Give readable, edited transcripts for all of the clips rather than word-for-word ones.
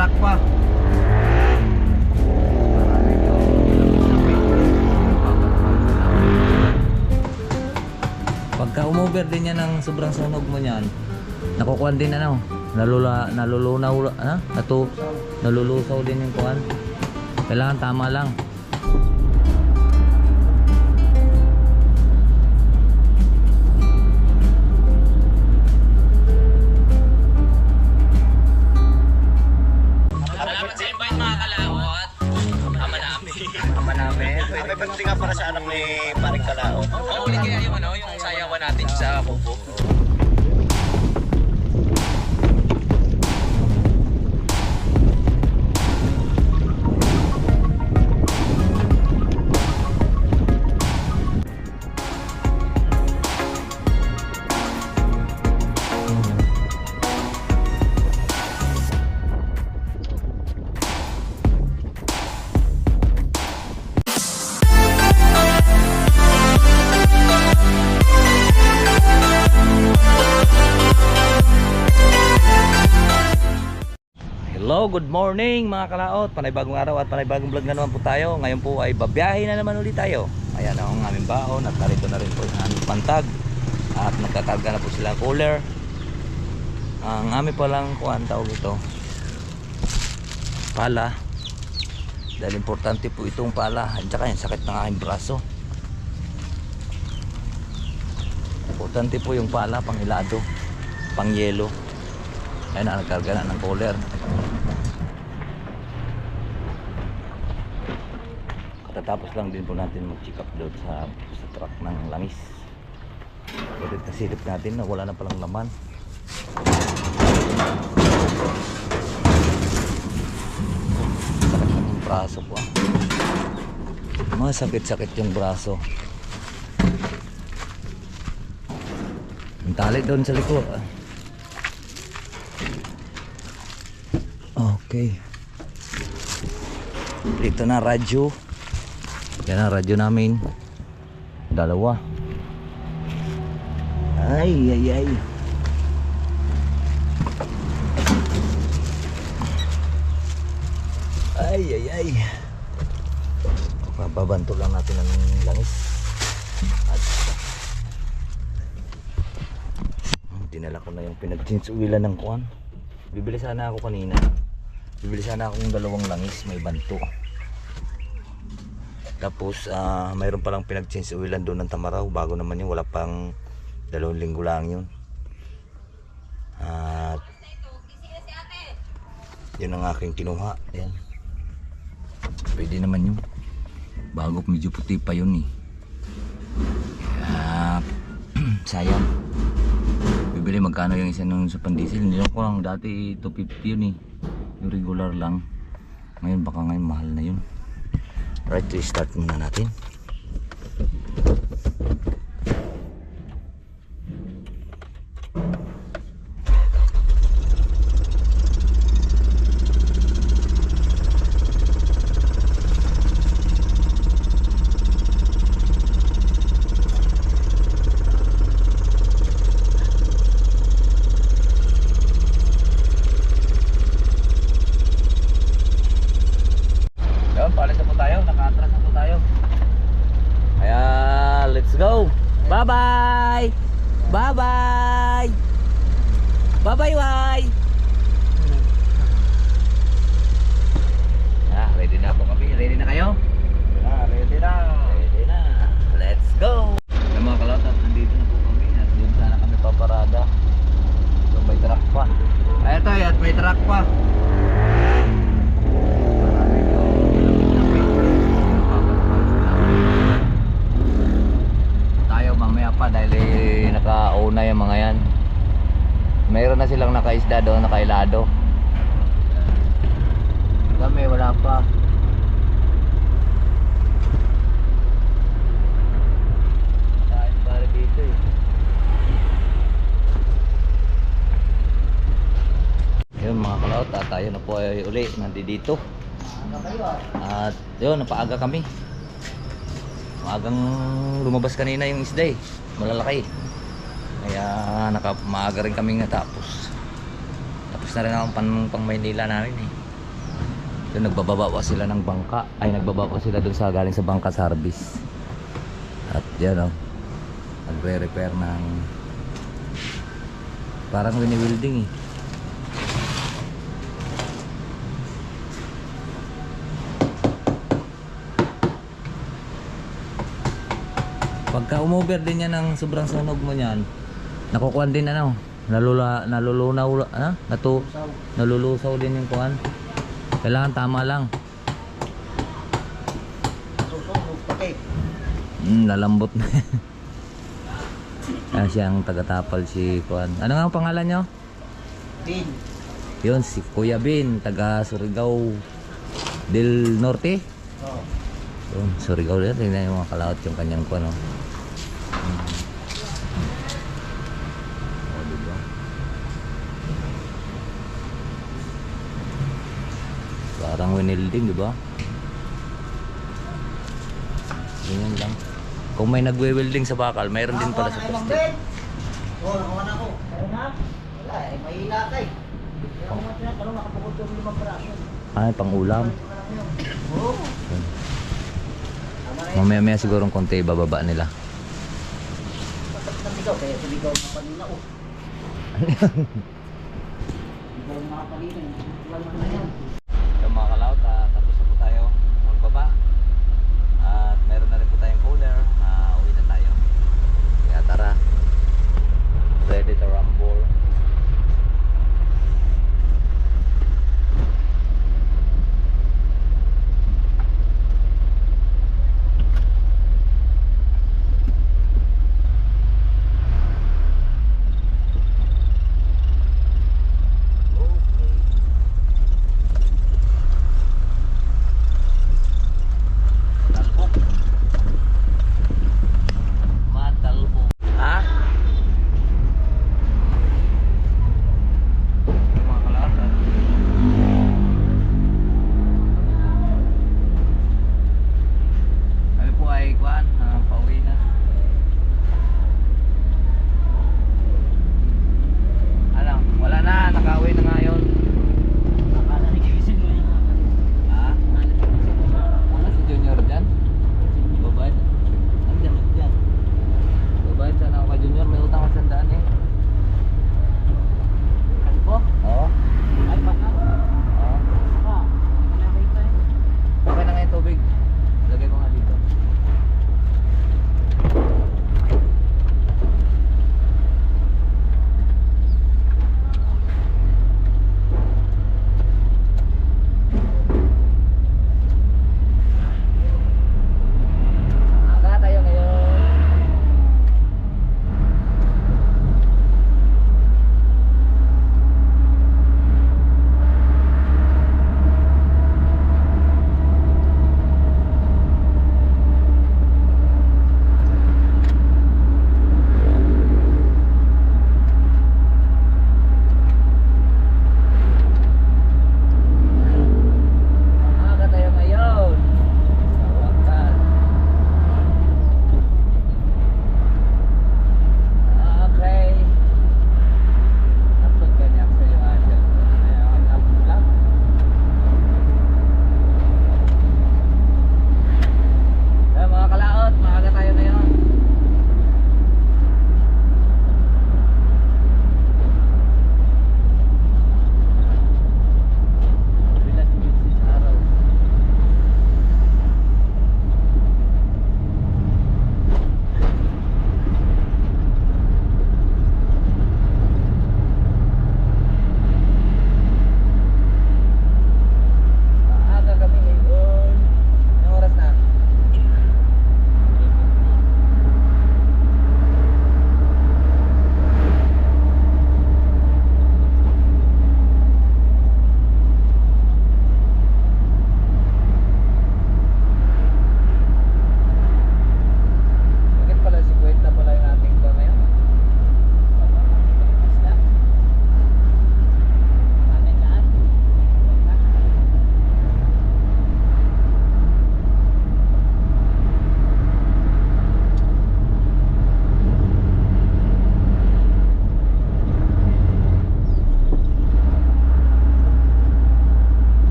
truck pa. Pagka umover din yan ng sobrang sunog mo niyan, nakukuhan din nalulusaw din yung kuhan. Kailangan tama lang. Salamat sa invite mga kalawat. Ama namin. Ama namin. May pagdating nga para sa anak ni Paring Kalao. Oo, ulit kaya yung sayawan natin sa Kubo. Hello, good morning mga kalaot. Panibagong araw at panibagong vlog na naman po tayo. Ngayon po ay babiyahe na naman ulit tayo. Ayan ang aming baon at narito na rin po yung aming pantag. At nagkakarga na po sila cooler. Ang aming palang kuhan tawag ito pala. Dahil importante po itong pala. At saka yung sakit ng aking braso. Importante po yung pala, pang hilado, pang yelo. Ayan na, nagkarga na ng cooler. Katatapos lang din po natin mag-check up doon sa truck ng langis. Pwede nasilip natin na wala na palang laman. Sakit ng braso po. Masakit-sakit yung braso. Ang tali doon sa likod. Okay. Dito na radyo. Yan ang radyo namin. Dalawa. Ay. Babanto lang natin ang langis. At dinala ko na yung pinag-change-oilan ng kuwan. Bibili sana ako kanina. Bibili sana akong dalawang langis, may banto. Tapos mayroon palang pinag-change oilan doon ng Tamaraw. Bago naman yun, wala pang 2 linggo lang yun. At yun ang aking kinuha. Ayan. Pwede naman yun. Bago medyo puti pa yun eh. Sayang. Bibili magkano yung isa nung sa pandiesel. Hindi ko lang dati 250 yun eh. Yung regular lang. Ngayon baka ngayon mahal na yun. Right, to start muna natin. Palis na po tayo, naka-atras na po tayo. Kaya let's go. Bye bye. Bye bye. Bye bye bye. Ready na po kami. Ready na kayo? Ready na. Ready na. Let's go. Yung mga kalautan, nandito na po kami. At doon sana kami paparada. So may truck pa. Ay ito, at may truck pa. Mamaya pa dahil nakauna yung mga yan. Mayroon na silang nakaisda doon, nakailado. Kami wala pa. Dahil para dito eh. Yun mga kalaot, tayo na po ay uli nandito. At yun, napaaga kami. Maagang lumabas kanina yung isda eh, malalaki. Kaya maaga rin kaming natapos. Tapos na rin akong pang Maynila namin eh. Doon nagbababa pa sila ng bangka. Ay, nagbababa pa sila doon sa galing sa bangka service. At yan oh. Nagre-repair ng parang wini-welding eh. Pagka umover din yan ng sobrang sunog mo niyan, nakukuhan din ano, nalulunaw, nalulusaw din yung kuhan. Kailangan tama lang. Susunog pati. Lalambot na. Kaya siyang taga-Tapal si kuhan. Ano nga ang pangalan nyo? Bin. Yun, si Kuya Bin, taga Surigao del Norte. Oh. Yun, Surigao din. Tingnan yung mga kalaot yung kanyang kuhan. Oh. Oh, diba? Parang winilding, diba? Ganyan lang. Kung may nagwe-welding sa bakal, mayroon din pala sa plastic. Oo, nakawan ako. Ayun na. Wala eh, mahina ka eh. Kaya ako nga tinatanong, nakapukod yung 5 peraso. Ay, pang ulam. Oo. Yun. Tama na yun. Mamaya-maya sigurong konti bababa nila. Patat na bigaw, kaya sumigaw na kanina oh. Bigaw na kanina. Wala na yan. Yung mga kalaot, tapos na po tayo magbaba. At meron na rin po tayong cooler. Uwi na tayo. Kaya tara. Ready to rumble.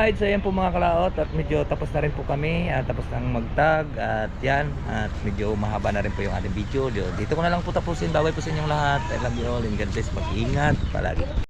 Alright, so yan po mga kalaot at medyo tapos na rin po kami at tapos nang magtag at yan at medyo mahaba na rin po yung ating video. Dito ko na lang po tapusin. Baway po sa inyong lahat. I love you all and God bless. Mag-ingat palagi.